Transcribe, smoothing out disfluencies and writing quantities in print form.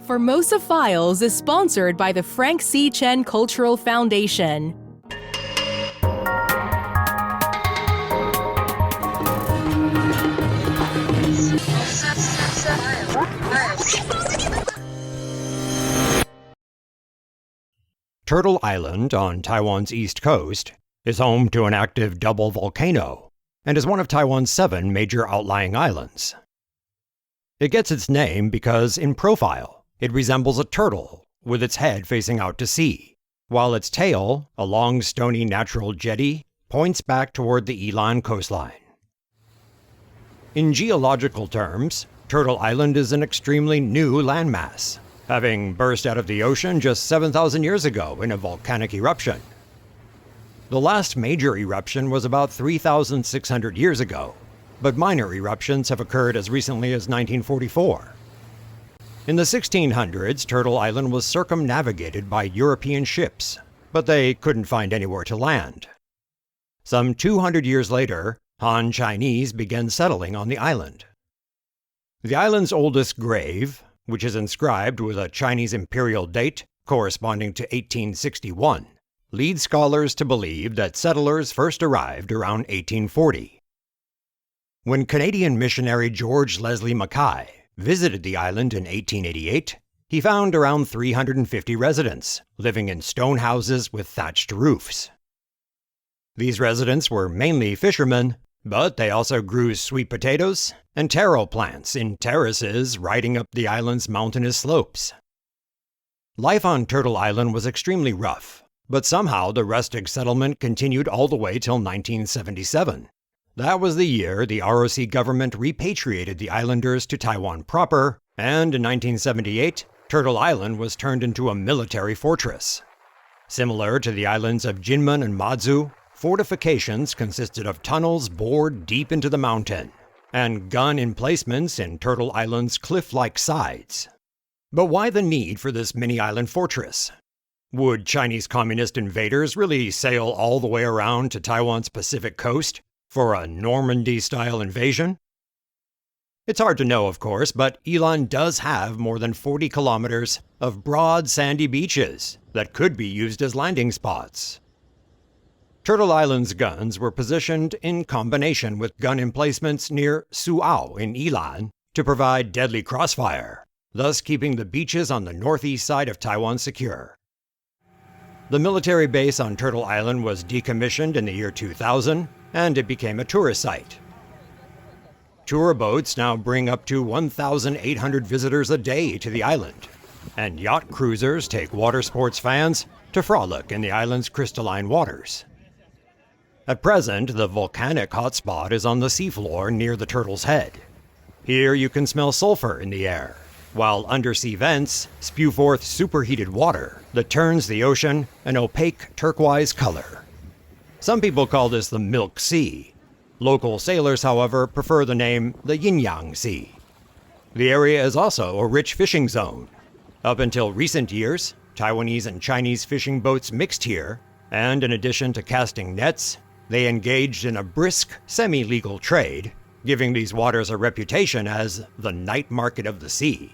Formosa Files is sponsored by the Frank Chen Cultural Foundation. Turtle Island on Taiwan's east coast is home to an active double volcano and is one of Taiwan's 7 major outlying islands. It gets its name because, in profile, it resembles a turtle with its head facing out to sea, while its tail, a long stony natural jetty, points back toward the Yilan coastline. In geological terms, Turtle Island is an extremely new landmass, having burst out of the ocean just 7,000 years ago in a volcanic eruption. The last major eruption was about 3,600 years ago, but minor eruptions have occurred as recently as 1944. In the 1600s, Turtle Island was circumnavigated by European ships, but they couldn't find anywhere to land. Some 200 years later, Han Chinese began settling on the island. The island's oldest grave, which is inscribed with a Chinese imperial date corresponding to 1861, leads scholars to believe that settlers first arrived around 1840. When Canadian missionary George Leslie Mackay visited the island in 1888, he found around 350 residents living in stone houses with thatched roofs. These residents were mainly fishermen, but they also grew sweet potatoes and taro plants in terraces riding up the island's mountainous slopes. Life on Turtle Island was extremely rough, but somehow the rustic settlement continued all the way till 1977. That was the year the ROC government repatriated the islanders to Taiwan proper, and in 1978, Turtle Island was turned into a military fortress. Similar to the islands of Jinmen and Matsu, fortifications consisted of tunnels bored deep into the mountain, and gun emplacements in Turtle Island's cliff-like sides. But why the need for this mini-island fortress? Would Chinese communist invaders really sail all the way around to Taiwan's Pacific coast for a Normandy-style invasion? It's hard to know, of course, but Yilan does have more than 40 kilometers of broad sandy beaches that could be used as landing spots. Turtle Island's guns were positioned in combination with gun emplacements near Suao in Yilan to provide deadly crossfire, thus keeping the beaches on the northeast side of Taiwan secure. The military base on Turtle Island was decommissioned in the year 2000, and it became a tourist site. Tour boats now bring up to 1,800 visitors a day to the island, and yacht cruisers take water sports fans to frolic in the island's crystalline waters. At present, the volcanic hotspot is on the seafloor near the turtle's head. Here you can smell sulfur in the air, while undersea vents spew forth superheated water that turns the ocean an opaque turquoise color. Some people call this the Milk Sea. Local sailors, however, prefer the name the Yin-Yang Sea. The area is also a rich fishing zone. Up until recent years, Taiwanese and Chinese fishing boats mixed here, and in addition to casting nets, they engaged in a brisk, semi-legal trade, giving these waters a reputation as the night market of the sea.